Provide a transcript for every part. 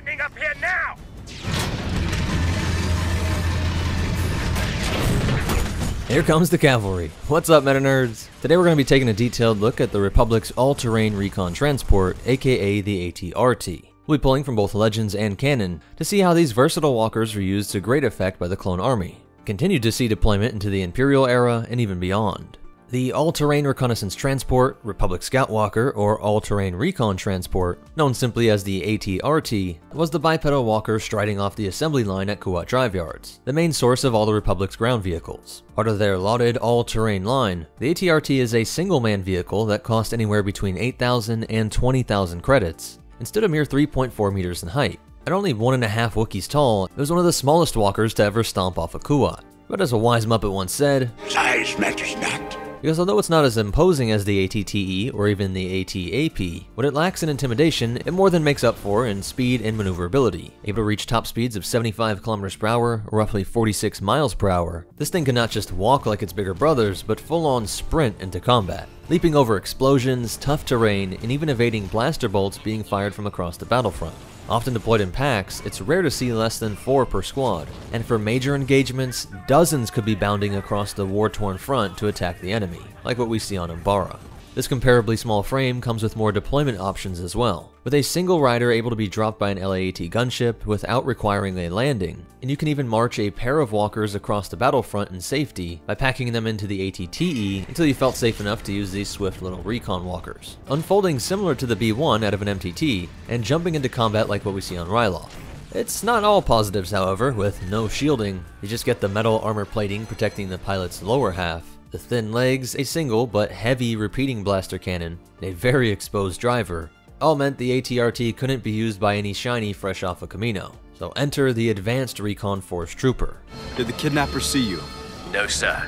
lightning up here now! Here comes the cavalry. What's up, MetaNerds? Today we're going to be taking a detailed look at the Republic's all-terrain recon transport, aka the AT-RT. We'll be pulling from both Legends and Canon to see how these versatile walkers were used to great effect by the Clone Army, continued to see deployment into the Imperial era and even beyond. The All-Terrain Reconnaissance Transport, Republic Scout Walker, or All-Terrain Recon Transport, known simply as the AT-RT, was the bipedal walker striding off the assembly line at Kuat Drive Yards, the main source of all the Republic's ground vehicles. Part of their lauded all-terrain line, the AT-RT is a single-man vehicle that cost anywhere between 8,000 and 20,000 credits, and stood a mere 3.4 meters in height. At only 1.5 Wookiees tall, it was one of the smallest walkers to ever stomp off a Kuat. But as a wise Muppet once said, "Size matters not." Because although it's not as imposing as the AT-TE or even the AT-AP, what it lacks in intimidation, it more than makes up for in speed and maneuverability. Able to reach top speeds of 75 km per hour, or roughly 46 miles per hour, this thing can not just walk like its bigger brothers, but full-on sprint into combat, leaping over explosions, tough terrain, and even evading blaster bolts being fired from across the battlefront. Often deployed in packs, it's rare to see less than 4 per squad, and for major engagements, dozens could be bounding across the war-torn front to attack the enemy, like what we see on Umbara. This comparably small frame comes with more deployment options as well, with a single rider able to be dropped by an LAAT gunship without requiring a landing, and you can even march a pair of walkers across the battlefront in safety by packing them into the AT-TE until you felt safe enough to use these swift little recon walkers, unfolding similar to the B-1 out of an MTT, and jumping into combat like what we see on Ryloth. It's not all positives, however, with no shielding. You just get the metal armor plating protecting the pilot's lower half, the thin legs, a single but heavy repeating blaster cannon, and a very exposed driver, all meant the AT-RT couldn't be used by any shiny fresh off a Camino. So enter the Advanced Recon Force Trooper. Did the kidnappers see you? No, sir.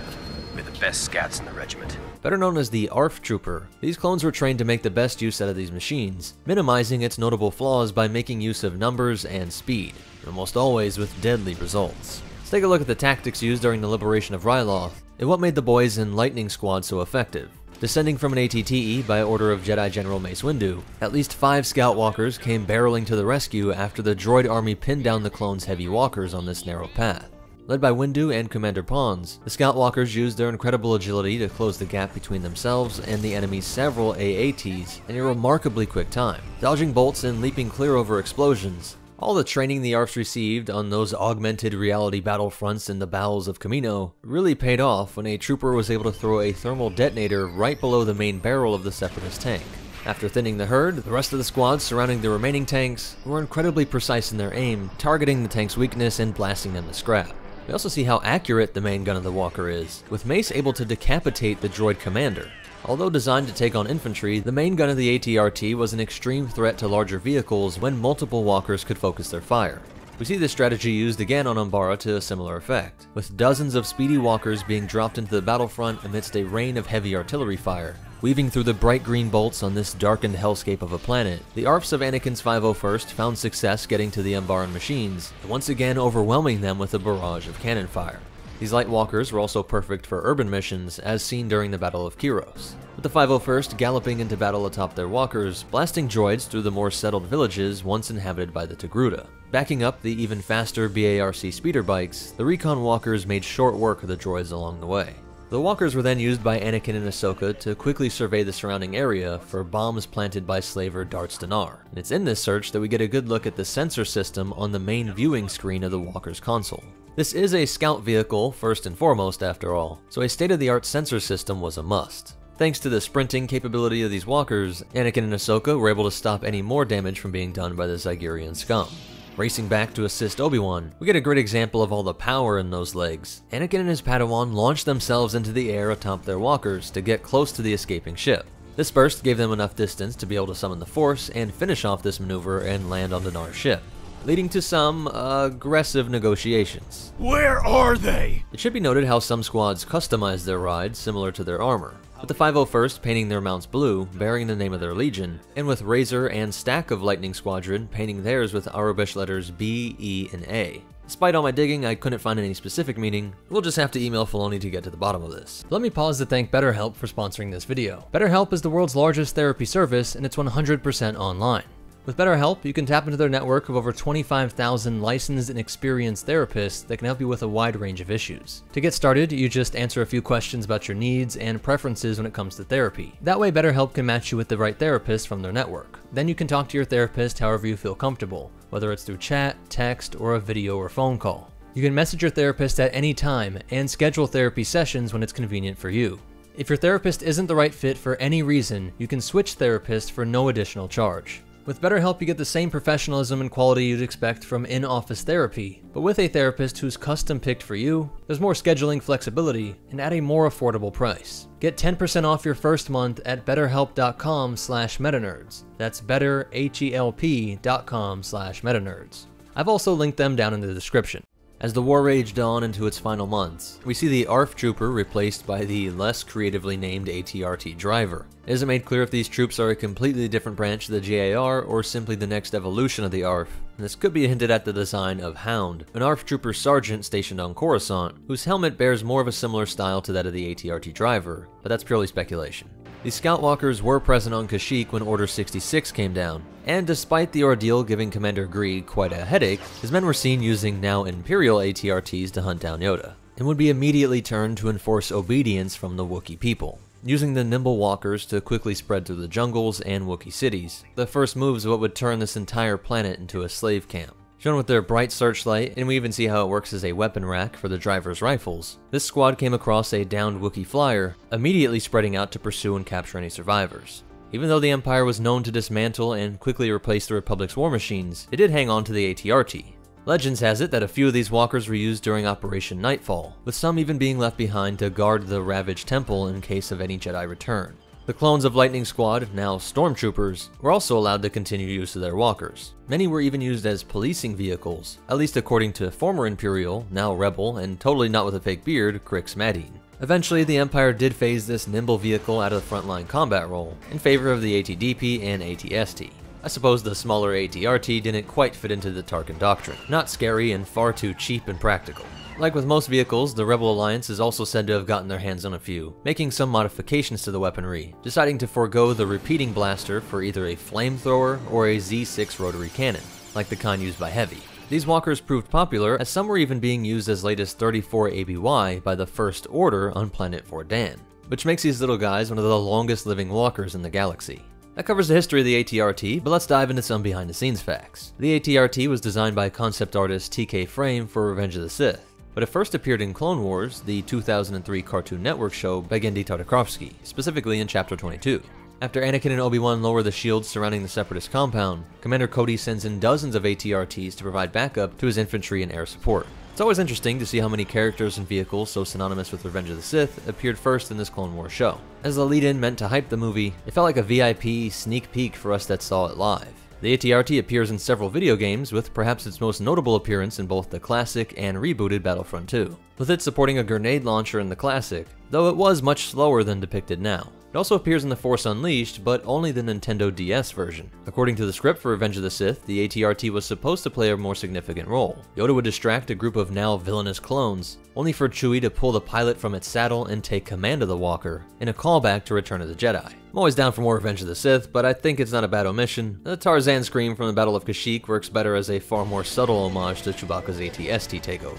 We're the best scouts in the regiment. Better known as the ARF Trooper, these clones were trained to make the best use out of these machines, minimizing its notable flaws by making use of numbers and speed, and almost always with deadly results. Let's take a look at the tactics used during the liberation of Ryloth, and what made the boys in Lightning Squad so effective. Descending from an AT-TE by order of Jedi General Mace Windu, at least 5 Scout Walkers came barreling to the rescue after the droid army pinned down the clones' heavy walkers on this narrow path. Led by Windu and Commander Pons, the Scout Walkers used their incredible agility to close the gap between themselves and the enemy's several AATs in a remarkably quick time, dodging bolts and leaping clear over explosions. All the training the ARFs received on those augmented reality battlefronts in the bowels of Camino really paid off when a trooper was able to throw a thermal detonator right below the main barrel of the Separatist tank. After thinning the herd, the rest of the squads surrounding the remaining tanks were incredibly precise in their aim, targeting the tank's weakness and blasting them to scrap. We also see how accurate the main gun of the walker is, with Mace able to decapitate the droid commander. Although designed to take on infantry, the main gun of the AT-RT was an extreme threat to larger vehicles when multiple walkers could focus their fire. We see this strategy used again on Umbara to a similar effect, with dozens of speedy walkers being dropped into the battlefront amidst a rain of heavy artillery fire. Weaving through the bright green bolts on this darkened hellscape of a planet, the ARFs of Anakin's 501st found success getting to the Umbaran machines, and once again overwhelming them with a barrage of cannon fire. These light walkers were also perfect for urban missions, as seen during the Battle of Kyros, with the 501st galloping into battle atop their walkers, blasting droids through the more settled villages once inhabited by the Togruta. Backing up the even faster BARC speeder bikes, the recon walkers made short work of the droids along the way. The walkers were then used by Anakin and Ahsoka to quickly survey the surrounding area for bombs planted by slaver Darth Stanar, and it's in this search that we get a good look at the sensor system on the main viewing screen of the walker's console. This is a scout vehicle, first and foremost after all, so a state-of-the-art sensor system was a must. Thanks to the sprinting capability of these walkers, Anakin and Ahsoka were able to stop any more damage from being done by the Zygerian scum. Racing back to assist Obi-Wan, we get a great example of all the power in those legs. Anakin and his Padawan launched themselves into the air atop their walkers to get close to the escaping ship. This burst gave them enough distance to be able to summon the Force and finish off this maneuver and land on Dinar's ship, leading to some aggressive negotiations. Where are they? It should be noted how some squads customized their rides similar to their armor, with the 501st painting their mounts blue, bearing the name of their legion, and with Razor and Stack of Lightning Squadron painting theirs with Arabic letters B, E, and A. Despite all my digging, I couldn't find any specific meaning. We'll just have to email Filoni to get to the bottom of this. Let me pause to thank BetterHelp for sponsoring this video. BetterHelp is the world's largest therapy service, and it's 100% online. With BetterHelp, you can tap into their network of over 25,000 licensed and experienced therapists that can help you with a wide range of issues. To get started, you just answer a few questions about your needs and preferences when it comes to therapy. That way, BetterHelp can match you with the right therapist from their network. Then you can talk to your therapist however you feel comfortable, whether it's through chat, text, or a video or phone call. You can message your therapist at any time and schedule therapy sessions when it's convenient for you. If your therapist isn't the right fit for any reason, you can switch therapists for no additional charge. With BetterHelp, you get the same professionalism and quality you'd expect from in-office therapy, but with a therapist who's custom-picked for you, there's more scheduling flexibility, and at a more affordable price. Get 10% off your first month at betterhelp.com/metanerds. That's betterhelp.com/metanerds. I've also linked them down in the description. As the war raged on into its final months, we see the ARF trooper replaced by the less creatively named ATRT driver. It isn't made clear if these troops are a completely different branch of the GAR or simply the next evolution of the ARF, and this could be hinted at the design of Hound, an ARF trooper sergeant stationed on Coruscant, whose helmet bears more of a similar style to that of the ATRT driver, but that's purely speculation. These Scout Walkers were present on Kashyyyk when Order 66 came down, and despite the ordeal giving Commander Greed quite a headache, his men were seen using now Imperial ATRTs to hunt down Yoda, and would be immediately turned to enforce obedience from the Wookiee people, using the nimble walkers to quickly spread through the jungles and Wookiee cities, the first moves of what would turn this entire planet into a slave camp. Shown with their bright searchlight, and we even see how it works as a weapon rack for the driver's rifles, this squad came across a downed Wookiee flyer, immediately spreading out to pursue and capture any survivors. Even though the Empire was known to dismantle and quickly replace the Republic's war machines, it did hang on to the ATRT. Legends has it that a few of these walkers were used during Operation Nightfall, with some even being left behind to guard the ravaged temple in case of any Jedi return. The clones of Lightning Squad, now Stormtroopers, were also allowed to continue use of their walkers. Many were even used as policing vehicles, at least according to former Imperial, now Rebel, and totally not with a fake beard, Crix Madine. Eventually, the Empire did phase this nimble vehicle out of the frontline combat role, in favor of the ATDP and ATST. I suppose the smaller ATRT didn't quite fit into the Tarkin doctrine, not scary and far too cheap and practical. Like with most vehicles, the Rebel Alliance is also said to have gotten their hands on a few, making some modifications to the weaponry, deciding to forego the repeating blaster for either a flamethrower or a Z6 rotary cannon, like the kind used by Heavy. These walkers proved popular, as some were even being used as late as 34 ABY by the First Order on Planet Vordan, which makes these little guys one of the longest living walkers in the galaxy. That covers the history of the ATRT, but let's dive into some behind the scenes facts. The ATRT was designed by concept artist TK Frame for Revenge of the Sith, but it first appeared in Clone Wars, the 2003 Cartoon Network show by Genndy Tartakovsky, specifically in Chapter 22. After Anakin and Obi-Wan lower the shields surrounding the Separatist compound, Commander Cody sends in dozens of ATRTs to provide backup to his infantry and air support. It's always interesting to see how many characters and vehicles so synonymous with Revenge of the Sith appeared first in this Clone Wars show. As the lead-in meant to hype the movie, it felt like a VIP sneak peek for us that saw it live. The ATRT appears in several video games, with perhaps its most notable appearance in both the classic and rebooted Battlefront 2, with it supporting a grenade launcher in the classic, though it was much slower than depicted now. It also appears in The Force Unleashed, but only the Nintendo DS version. According to the script for Revenge of the Sith, the ATRT was supposed to play a more significant role. Yoda would distract a group of now villainous clones, only for Chewie to pull the pilot from its saddle and take command of the walker, in a callback to Return of the Jedi. I'm always down for more Revenge of the Sith, but I think it's not a bad omission. The Tarzan scream from the Battle of Kashyyyk works better as a far more subtle homage to Chewbacca's AT-ST takeover.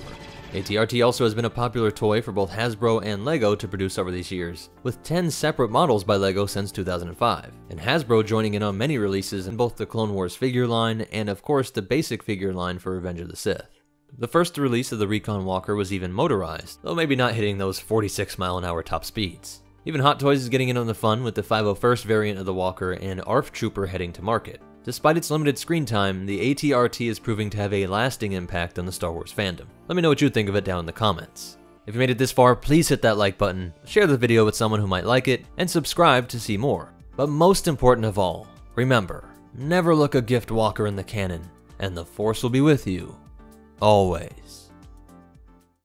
ATRT also has been a popular toy for both Hasbro and LEGO to produce over these years, with 10 separate models by LEGO since 2005, and Hasbro joining in on many releases in both the Clone Wars figure line and of course the basic figure line for Revenge of the Sith. The first release of the Recon Walker was even motorized, though maybe not hitting those 46-mile-an-hour top speeds. Even Hot Toys is getting in on the fun with the 501st variant of the Walker and ARF Trooper heading to market. Despite its limited screen time, the ATRT is proving to have a lasting impact on the Star Wars fandom. Let me know what you think of it down in the comments. If you made it this far, please hit that like button, share the video with someone who might like it, and subscribe to see more. But most important of all, remember, never look a gift walker in the canon, and the Force will be with you, always.